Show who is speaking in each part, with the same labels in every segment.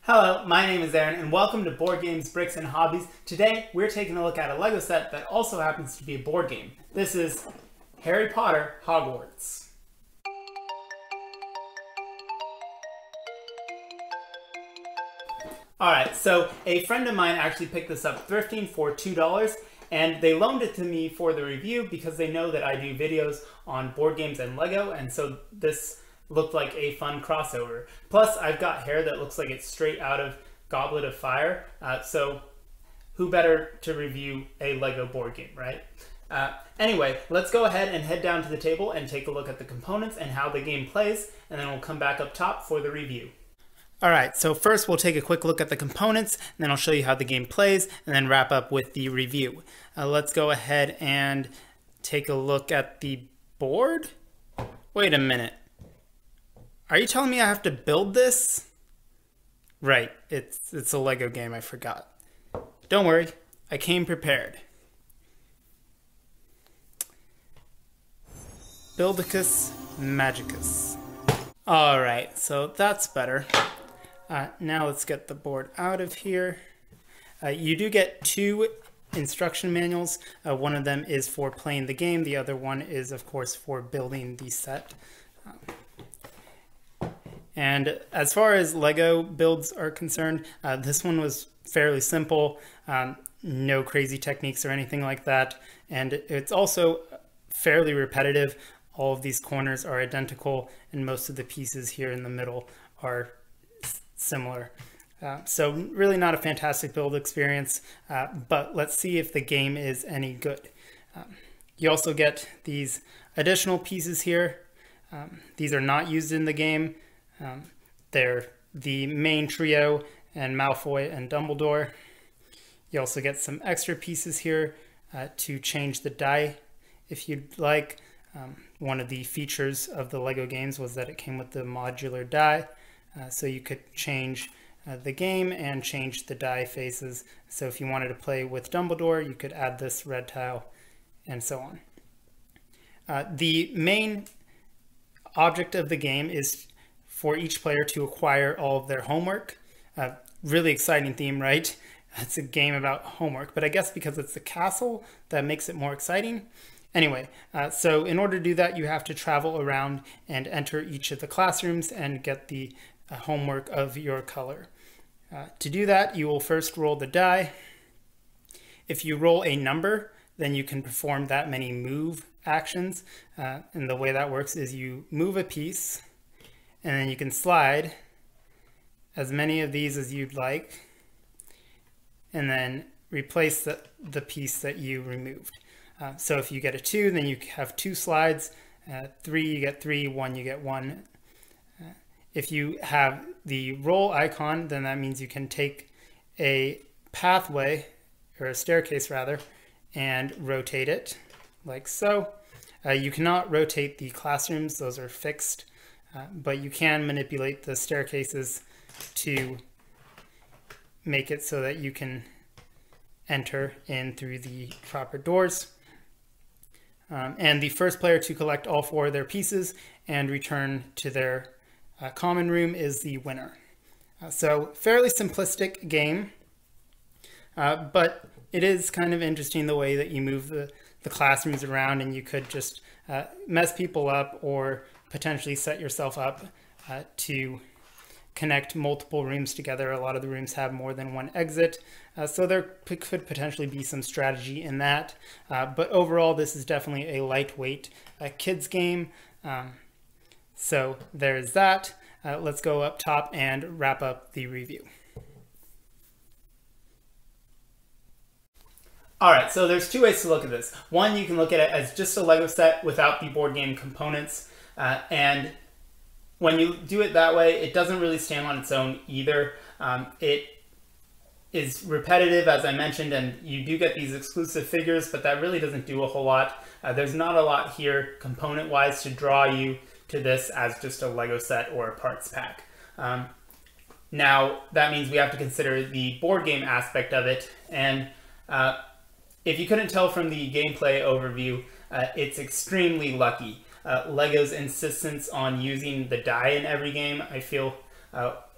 Speaker 1: Hello, my name is Aaron and welcome to Board Games, Bricks, and Hobbies. Today we're taking a look at a Lego set that also happens to be a board game. This is Harry Potter Hogwarts. Alright, so a friend of mine actually picked this up thrifting for $2 and they loaned it to me for the review because they know that I do videos on board games and Lego, and so this looked like a fun crossover. Plus, I've got hair that looks like it's straight out of Goblet of Fire, so who better to review a Lego board game, right? Anyway, let's go ahead and head down to the table and take a look at the components and how the game plays, and then we'll come back up top for the review. Alright, so first we'll take a quick look at the components, and then I'll show you how the game plays, and then wrap up with the review. Let's go ahead and take a look at the board. Wait a minute. Are you telling me I have to build this? Right, it's a Lego game, I forgot. Don't worry, I came prepared. Buildicus Magicus. Alright, so that's better. Now let's get the board out of here. You do get two instruction manuals. One of them is for playing the game. The other one is, of course, for building the set. And as far as Lego builds are concerned, this one was fairly simple, no crazy techniques or anything like that. And it's also fairly repetitive. All of these corners are identical, and most of the pieces here in the middle are similar. So really not a fantastic build experience, but let's see if the game is any good. You also get these additional pieces here. These are not used in the game. They're the main trio and Malfoy and Dumbledore. You also get some extra pieces here to change the die if you'd like. One of the features of the Lego games was that it came with the modular die, so you could change the game and change the die faces. So if you wanted to play with Dumbledore, you could add this red tile and so on. The main object of the game is for each player to acquire all of their homework. Really exciting theme, right? It's a game about homework, but I guess because it's a castle, that makes it more exciting. Anyway, so in order to do that, you have to travel around and enter each of the classrooms and get the homework of your color. To do that, you will first roll the die. If you roll a number, then you can perform that many move actions. And the way that works is you move a piece, and then you can slide as many of these as you'd like, and then replace the piece that you removed. So if you get a 2, then you have 2 slides. 3, you get 3. 1, you get 1. If you have the roll icon, then that means you can take a pathway, or a staircase rather, and rotate it like so. You cannot rotate the classrooms, those are fixed. But you can manipulate the staircases to make it so that you can enter in through the proper doors. And the first player to collect all 4 of their pieces and return to their common room is the winner. So fairly simplistic game, but it is kind of interesting the way that you move the classrooms around, and you could just mess people up or potentially set yourself up to connect multiple rooms together. A lot of the rooms have more than one exit, so there could potentially be some strategy in that. But overall, this is definitely a lightweight kids game. So there's that. Let's go up top and wrap up the review. Alright, so there's 2 ways to look at this. One, you can look at it as just a Lego set without the board game components. And when you do it that way, it doesn't really stand on its own either. It is repetitive, as I mentioned, and you do get these exclusive figures, but that really doesn't do a whole lot. There's not a lot here component-wise to draw you to this as just a Lego set or a parts pack. Now, that means we have to consider the board game aspect of it, and if you couldn't tell from the gameplay overview, it's extremely lucky. Lego's insistence on using the die in every game, I feel,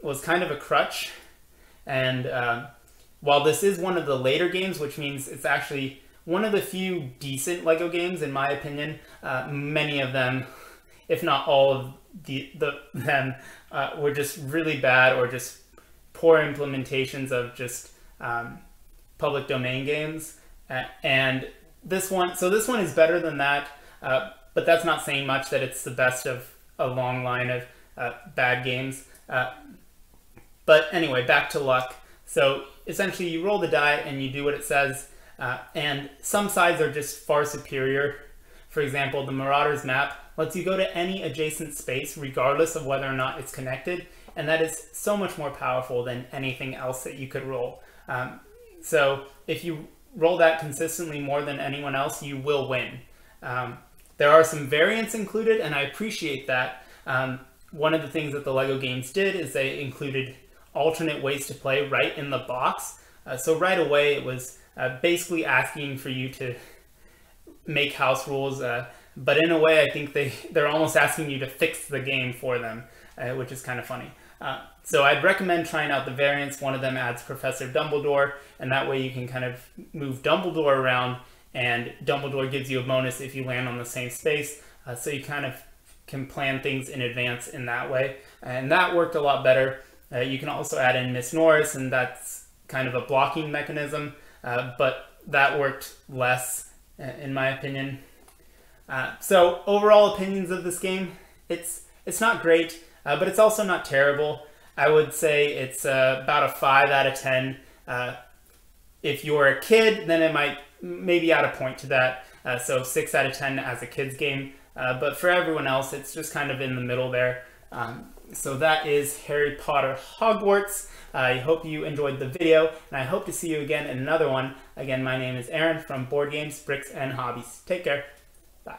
Speaker 1: was kind of a crutch And while this is one of the later games, which means it's actually one of the few decent Lego games, in my opinion, many of them, if not all of them, were just really bad or just poor implementations of just public domain games. And this one is better than that, but that's not saying much that it's the best of a long line of bad games. But anyway, back to luck. So essentially you roll the die and you do what it says, and some sides are just far superior. For example, the Marauders map lets you go to any adjacent space regardless of whether or not it's connected, and that is so much more powerful than anything else that you could roll. So if you roll that consistently more than anyone else, you will win. There are some variants included, and I appreciate that. One of the things that the LEGO games did is they included alternate ways to play right in the box. So right away it was basically asking for you to make house rules, but in a way I think they're almost asking you to fix the game for them, which is kind of funny. So I'd recommend trying out the variants. One of them adds Professor Dumbledore, and that way you can kind of move Dumbledore around, and Dumbledore gives you a bonus if you land on the same space. So you kind of can plan things in advance in that way, and that worked a lot better. You can also add in Miss Norris, and that's kind of a blocking mechanism, but that worked less, in my opinion. So overall opinions of this game, it's not great, but it's also not terrible. I would say it's about a 5 out of 10. If you're a kid, then it might maybe add a point to that. So 6 out of 10 as a kid's game. But for everyone else, it's just kind of in the middle there. So that is Harry Potter Hogwarts. I hope you enjoyed the video, and I hope to see you again in another one. Again, my name is Aaron from Board Games, Bricks, and Hobbies. Take care. Bye.